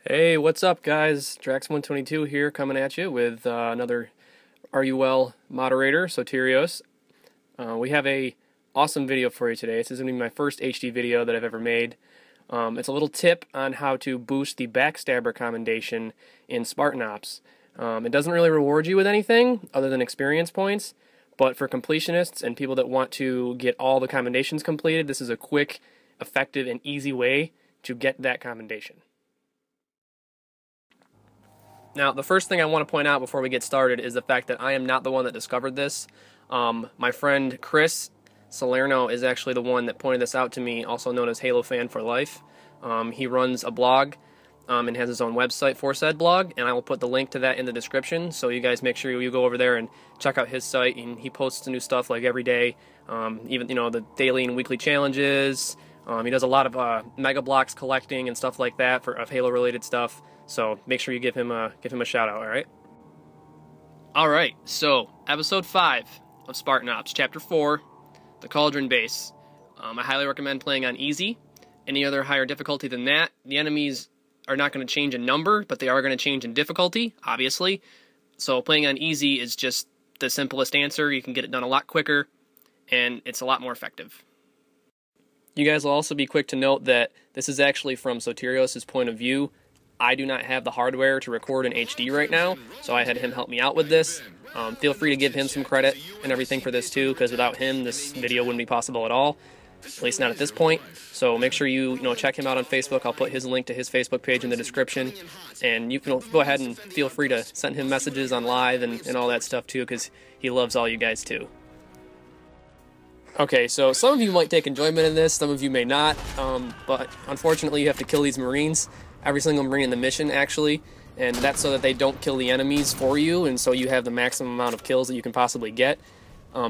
Hey, what's up, guys? Drax 122 here, coming at you with another Are You Well moderator, Soterios. We have a awesome video for you today. This is going to be my first HD video that I've ever made. It's a little tip on how to boost the Backstabber Commendation in Spartan Ops. It doesn't really reward you with anything other than experience points, but for completionists and people that want to get all the commendations completed, this is a quick, effective, and easy way to get that commendation. Now, the first thing I want to point out before we get started is the fact that I am not the one that discovered this. My friend Chris Salerno is actually the one that pointed this out to me, also known as Halo Fan for Life. He runs a blog and has his own website for said blog, and I will put the link to that in the description, so you guys make sure you go over there and check out his site. And he posts new stuff like every day, even the daily and weekly challenges. He does a lot of mega blocks collecting and stuff like that of Halo related stuff. So make sure you give him a shout out. All right. So episode 5 of Spartan Ops, chapter 4, the Cauldron Base. I highly recommend playing on easy. Any other higher difficulty than that, the enemies are not going to change in number, but they are going to change in difficulty, obviously. So playing on easy is just the simplest answer. You can get it done a lot quicker, and it's a lot more effective. You guys will also be quick to note that this is actually from Soterios' point of view. I do not have the hardware to record in HD right now, so I had him help me out with this. Feel free to give him some credit and everything for this too, because without him, this video wouldn't be possible at all, at least not at this point. So make sure you check him out on Facebook. I'll put his link to his Facebook page in the description, and you can go ahead and feel free to send him messages on live and all that stuff too, because he loves all you guys too. Okay, so some of you might take enjoyment in this, some of you may not, but unfortunately you have to kill these Marines. Every single Marine in the mission, actually, and that's so that they don't kill the enemies for you, and so you have the maximum amount of kills that you can possibly get.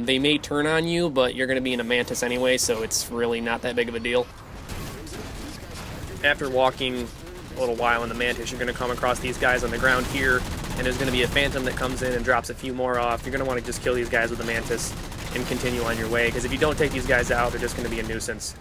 They may turn on you, but you're going to be in a Mantis anyway, so it's really not that big of a deal. After walking a little while in the Mantis, you're going to come across these guys on the ground here, and there's going to be a Phantom that comes in and drops a few more off. You're going to want to just kill these guys with the Mantis and continue on your way, because if you don't take these guys out, they're just going to be a nuisance.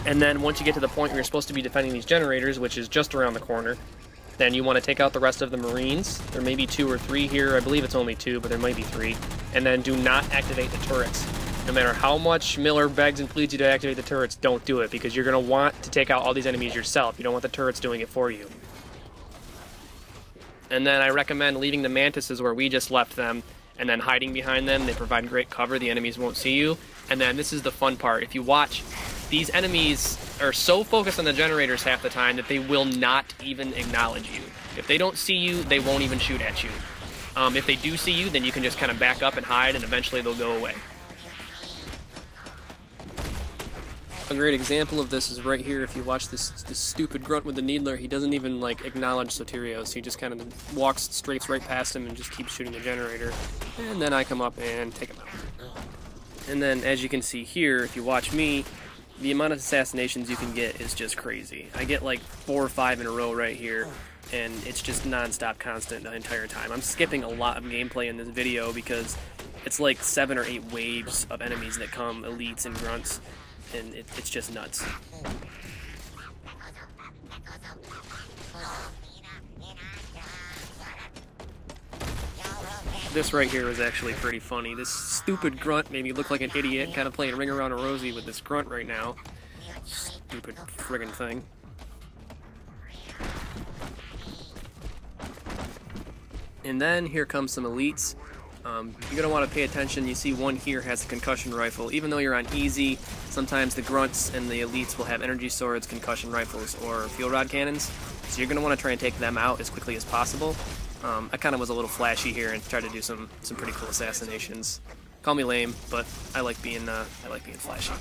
And then once you get to the point where you're supposed to be defending these generators, which is just around the corner, then you want to take out the rest of the Marines. There may be 2 or 3 here. I believe it's only 2, but there might be 3. And then do not activate the turrets. No matter how much Miller begs and pleads you to activate the turrets, don't do it, because you're going to want to take out all these enemies yourself. You don't want the turrets doing it for you. And then I recommend leaving the Mantises where we just left them, and then hiding behind them. They provide great cover. The enemies won't see you. And then this is the fun part. If you watch, these enemies are so focused on the generators half the time that they will not even acknowledge you. If they don't see you, they won't even shoot at you. If they do see you, then you can just kind of back up and hide, and eventually they'll go away. A great example of this is right here. If you watch this stupid grunt with the needler, he doesn't even acknowledge Soterios. He just kind of walks straight right past him and just keeps shooting the generator. And then I come up and take him out. And then as you can see here, if you watch me, the amount of assassinations you can get is just crazy. I get like 4 or 5 in a row right here, and it's just non-stop constant the entire time. I'm skipping a lot of gameplay in this video because it's like 7 or 8 waves of enemies that come, elites and grunts, and it's just nuts. This right here is actually pretty funny. This stupid grunt made me look like an idiot, kind of playing Ring Around a Rosie with this grunt right now. Stupid friggin' thing. And then here comes some elites. You're going to want to pay attention. You see one here has a concussion rifle. Even though you're on easy, sometimes the grunts and the elites will have energy swords, concussion rifles, or fuel rod cannons. So you're going to want to try and take them out as quickly as possible. I kind of was a little flashy here and tried to do some pretty cool assassinations. Call me lame, but I like being flashy.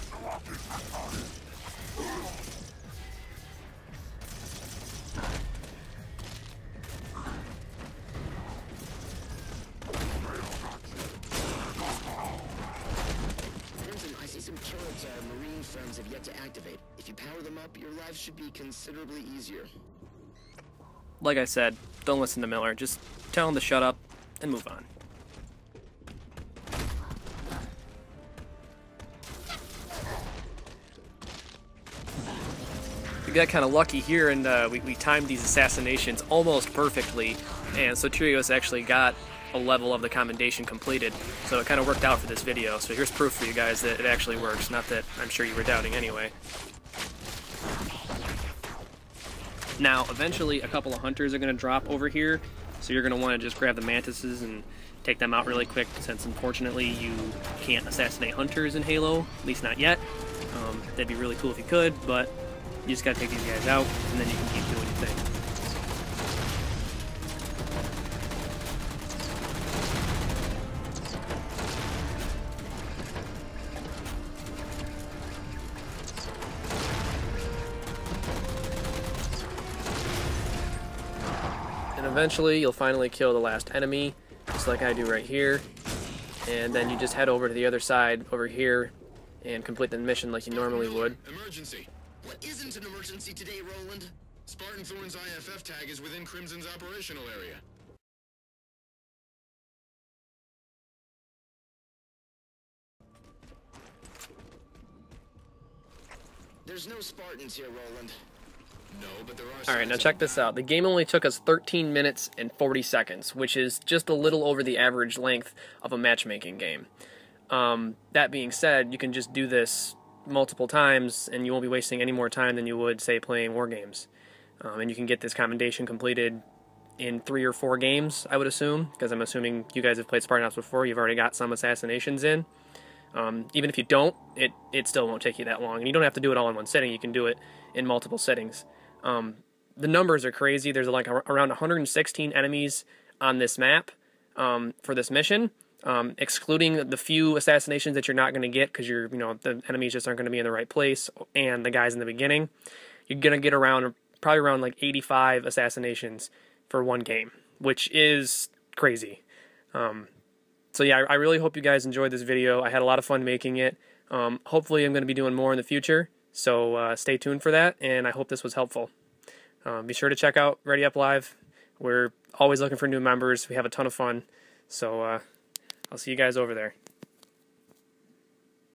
I see some turrets our Marine friends have yet to activate. If you power them up, your life should be considerably easier. Like I said, don't listen to Miller. Just tell him to shut up and move on. we got kind of lucky here, and we timed these assassinations almost perfectly, and Soterios actually got a level of the commendation completed, so it kind of worked out for this video. So here's proof for you guys that it actually works, not that I'm sure you were doubting anyway. Now, eventually a couple of hunters are going to drop over here, so you're going to want to just grab the mantises and take them out really quick, since unfortunately you can't assassinate hunters in Halo, at least not yet. That'd be really cool if you could, but you just gotta take these guys out, and then you can keep doing your thing. And eventually you'll finally kill the last enemy, just like I do right here. And then you just head over to the other side over here and complete the mission like you normally would. Emergency. What isn't an emergency today, Roland? Spartan Thorn's IFF tag is within Crimson's operational area. There's no Spartans here, Roland. No, but there are. Alright, now check this out. The game only took us 13 minutes and 40 seconds, which is just a little over the average length of a matchmaking game. That being said, you can just do this multiple times, and you won't be wasting any more time than you would, say, playing war games. And you can get this commendation completed in 3 or 4 games, I would assume, because I'm assuming you guys have played Spartan Ops before. You've already got some assassinations in. Even if you don't, it still won't take you that long. And you don't have to do it all in one sitting. You can do it in multiple sittings. The numbers are crazy. There's like around 116 enemies on this map for this mission. Excluding the few assassinations that you're not going to get because the enemies just aren't going to be in the right place, and the guys in the beginning, you're going to get probably around like 85 assassinations for one game, which is crazy. So yeah, I really hope you guys enjoyed this video. I had a lot of fun making it. Hopefully I'm going to be doing more in the future, so stay tuned for that, and I hope this was helpful. Be sure to check out Ready Up Live. We're always looking for new members. We have a ton of fun, so I'll see you guys over there.